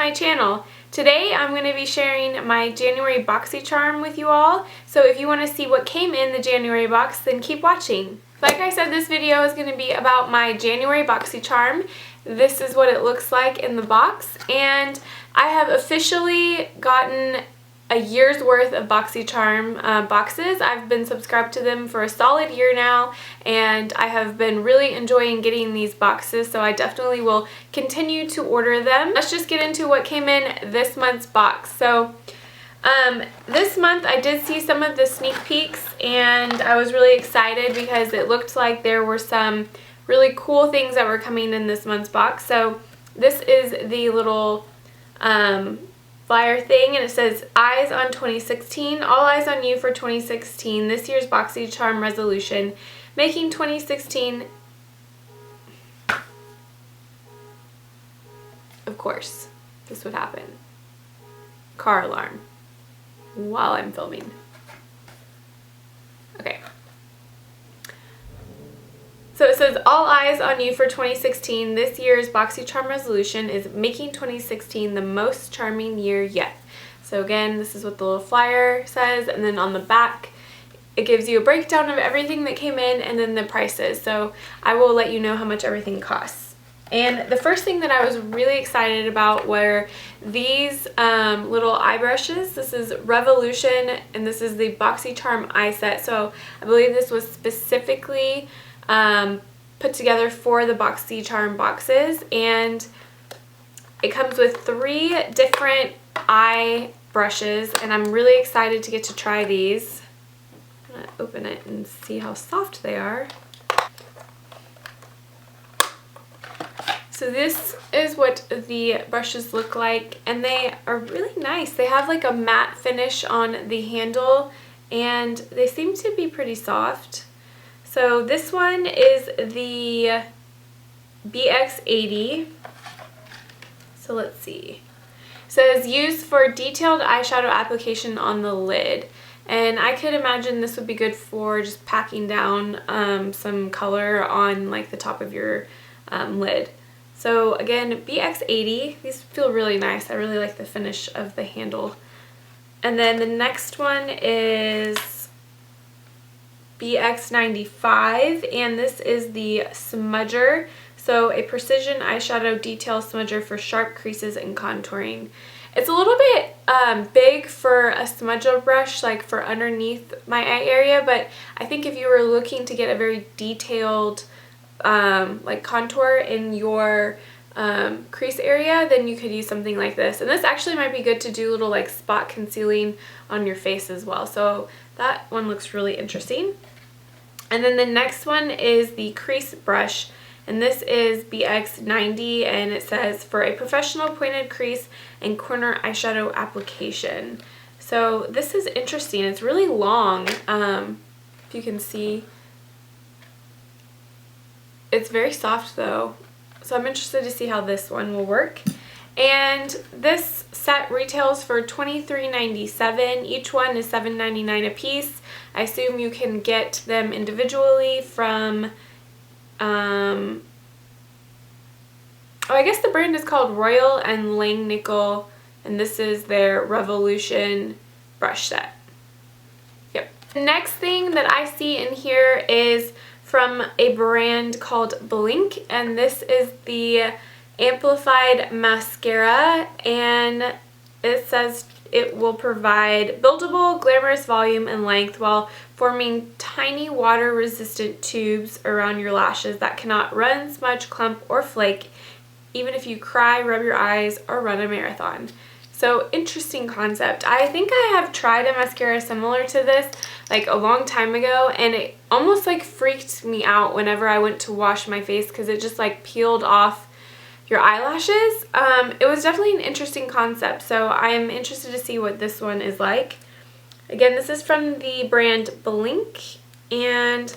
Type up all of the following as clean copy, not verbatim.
my channel. Today I'm going to be sharing my January BOXYCHARM with you all, so if you want to see what came in the January box, then keep watching. Like I said, this video is going to be about my January BOXYCHARM. This is what it looks like in the box, and I have officially gotten a year's worth of BOXYCHARM boxes. I've been subscribed to them for a solid year now, and I have been really enjoying getting these boxes, so I definitely will continue to order them. Let's just get into what came in this month's box. So this month I did see some of the sneak peeks, and I was really excited because it looked like there were some really cool things that were coming in this month's box. So this is the little flyer thing, and it says eyes on 2016, all eyes on you for 2016, this year's BOXYCHARM resolution, making 2016, of course this would happen, car alarm while I'm filming. Okay, so it says all eyes on you for 2016. This year's BOXYCHARM resolution is making 2016 the most charming year yet. So again, this is what the little flyer says, and then on the back it gives you a breakdown of everything that came in and then the prices. So I will let you know how much everything costs. And the first thing that I was really excited about were these little eye brushes. This is Revolution, and this is the BOXYCHARM eye set. So I believe this was specifically put together for the BOXYCHARM boxes, and it comes with 3 different eye brushes, and I'm really excited to get to try these. I'm going to open it and see how soft they are. So this is what the brushes look like, and they are really nice. They have like a matte finish on the handle, and they seem to be pretty soft. So this one is the BX80. So let's see. It says used for detailed eyeshadow application on the lid. And I could imagine this would be good for just packing down some color on like the top of your lid. So again, BX80. These feel really nice. I really like the finish of the handle. And then the next one is BX95, and this is the Smudger. So a precision eyeshadow detail smudger for sharp creases and contouring. It's a little bit big for a smudger brush, like for underneath my eye area, but I think if you were looking to get a very detailed like contour in your crease area, then you could use something like this. And this actually might be good to do little like spot concealing on your face as well. So that one looks really interesting. And then the next one is the Crease brush, and this is BX90, and it says for a professional pointed crease and corner eyeshadow application. So this is interesting. It's really long. If you can see, it's very soft though. So I'm interested to see how this one will work. And this set retails for $23.97. Each one is $7.99 a piece. I assume you can get them individually from, oh, I guess the brand is called Royal and Langnickel, and this is their Revolution brush set. Yep. The next thing that I see in here is from a brand called Blinc, and this is the Amplified Mascara, and it says it will provide buildable, glamorous volume and length while forming tiny water-resistant tubes around your lashes that cannot run, smudge, clump, or flake, even if you cry, rub your eyes, or run a marathon. So interesting concept. I think I have tried a mascara similar to this like a long time ago, and it almost like freaked me out whenever I went to wash my face because it just like peeled off your eyelashes. It was definitely an interesting concept, so I am interested to see what this one is like. Again, this is from the brand Blinc, and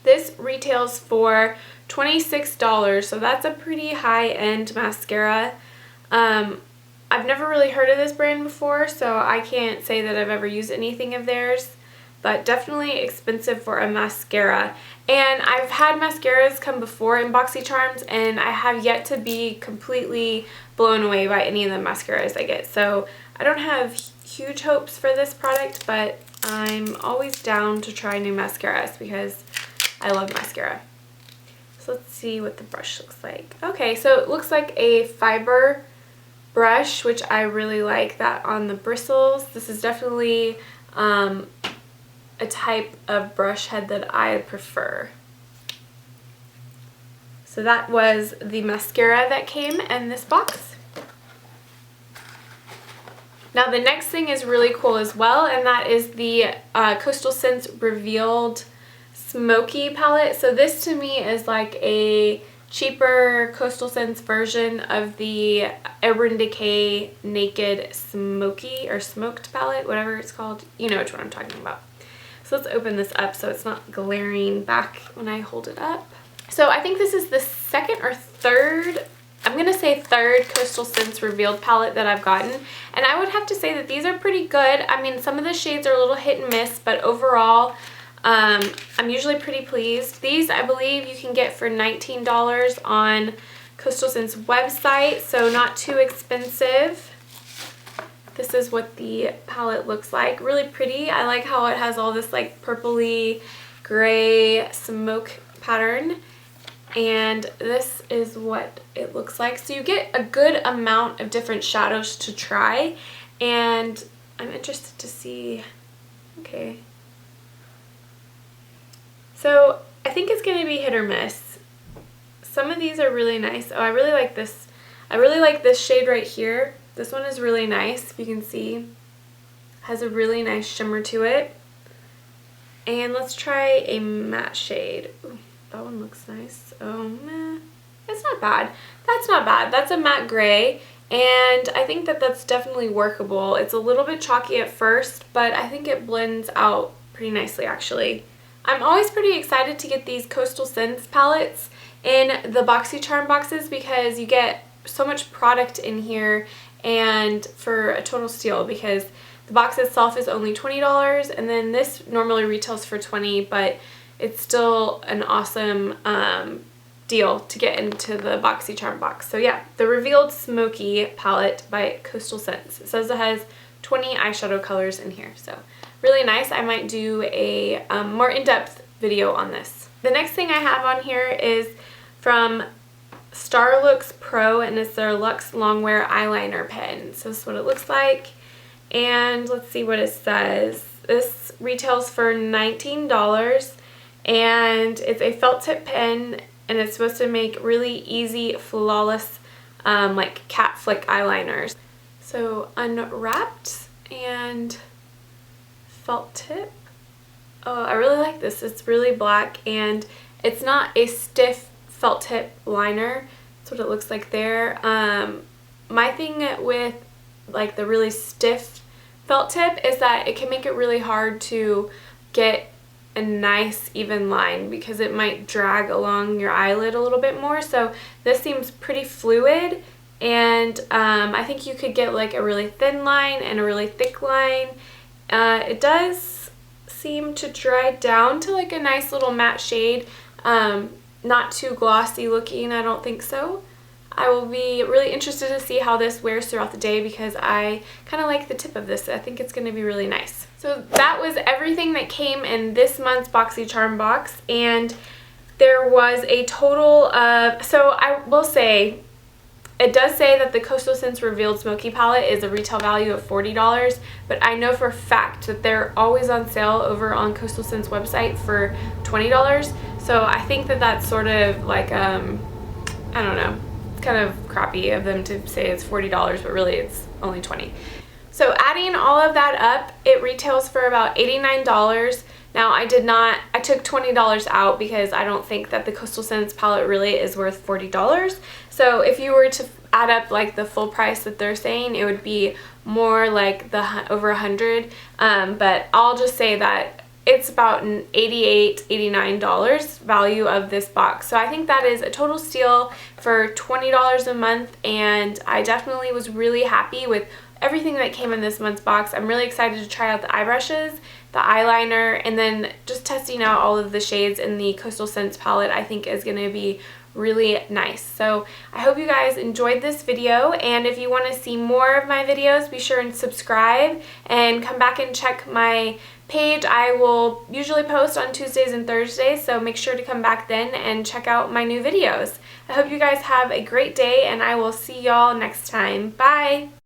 this retails for $26, so that's a pretty high-end mascara. I've never really heard of this brand before, so I can't say that I've ever used anything of theirs, but definitely expensive for a mascara. And I've had mascaras come before in BOXYCHARMs, and I have yet to be completely blown away by any of the mascaras I get. So I don't have huge hopes for this product, but I'm always down to try new mascaras because I love mascara. So let's see what the brush looks like. Okay, so it looks like a fiber brush, which I really like that on the bristles. This is definitely a type of brush head that I prefer. So that was the mascara that came in this box. Now the next thing is really cool as well, and that is the Coastal Scents Revealed Smoky palette. So this to me is like a cheaper Coastal Scents version of the Urban Decay Naked Smoky or Smoked palette, whatever it's called. You know which one I'm talking about. So let's open this up so it's not glaring back when I hold it up. So I think this is the second or third, I'm going to say third Coastal Scents Revealed palette that I've gotten. And I would have to say that these are pretty good. I mean, some of the shades are a little hit and miss, but overall, I'm usually pretty pleased. These, I believe, you can get for $19 on Coastal Scents website, so not too expensive. This is what the palette looks like. Really pretty. I like how it has all this like purpley gray smoke pattern. And this is what it looks like. So you get a good amount of different shadows to try. And I'm interested to see, okay. So I think it's going to be hit or miss. Some of these are really nice. Oh, I really like this. I really like this shade right here. This one is really nice. If you can see, has a really nice shimmer to it. And let's try a matte shade. Ooh, that one looks nice. Oh, meh. It's not bad. That's not bad. That's a matte gray. And I think that that's definitely workable. It's a little bit chalky at first, but I think it blends out pretty nicely actually. I'm always pretty excited to get these Coastal Scents palettes in the BOXYCHARM boxes because you get so much product in here and for a total steal, because the box itself is only $20 and then this normally retails for $20, but it's still an awesome deal to get into the BOXYCHARM box. So yeah, the Revealed Smoky palette by Coastal Scents. It says it has 20 eyeshadow colors in here, so really nice. I might do a more in-depth video on this. The next thing I have on here is from Starlooks Pro, and it's their Luxe Longwear eyeliner pen. So this is what it looks like, and let's see what it says. This retails for $19, and it's a felt tip pen, and it's supposed to make really easy, flawless, like cat flick eyeliners. So unwrapped and felt tip. Oh, I really like this. It's really black and it's not a stiff felt tip liner. That's what it looks like there. My thing with like the really stiff felt tip is that it can make it really hard to get a nice even line because it might drag along your eyelid a little bit more. So this seems pretty fluid, and I think you could get like a really thin line and a really thick line. It does seem to dry down to like a nice little matte shade, not too glossy looking, I don't think so. I will be really interested to see how this wears throughout the day because I kind of like the tip of this. I think it's going to be really nice. So that was everything that came in this month's BOXYCHARM box, and there was a total of, so I will say, it does say that the Coastal Scents Revealed Smoky palette is a retail value of $40, but I know for a fact that they're always on sale over on Coastal Scents website for $20. So I think that that's sort of like, I don't know, it's kind of crappy of them to say it's $40, but really it's only $20. So adding all of that up, it retails for about $89. Now I took $20 out because I don't think that the Coastal Scents palette really is worth $40. So if you were to add up like the full price that they're saying, it would be more like the over $100. But I'll just say that it's about an $88, $89 value of this box. So I think that is a total steal for $20 a month, and I definitely was really happy with everything that came in this month's box. I'm really excited to try out the eye brushes. the eyeliner, and then just testing out all of the shades in the Coastal Scents palette I think is going to be really nice. So I hope you guys enjoyed this video, and if you want to see more of my videos, be sure and subscribe and come back and check my page. I will usually post on Tuesdays and Thursdays, so make sure to come back then and check out my new videos. I hope you guys have a great day, and I will see y'all next time. Bye!